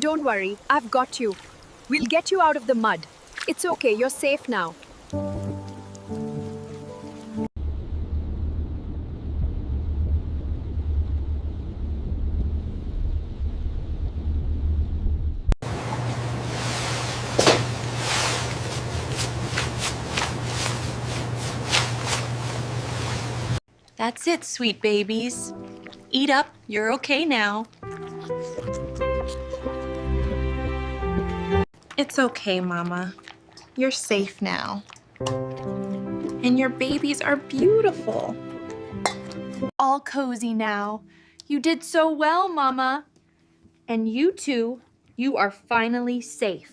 Don't worry, I've got you. We'll get you out of the mud. It's okay, you're safe now. That's it, sweet babies. Eat up, you're okay now. It's okay, Mama. You're safe now. And your babies are beautiful. All cozy now. You did so well, Mama. And you two, you are finally safe.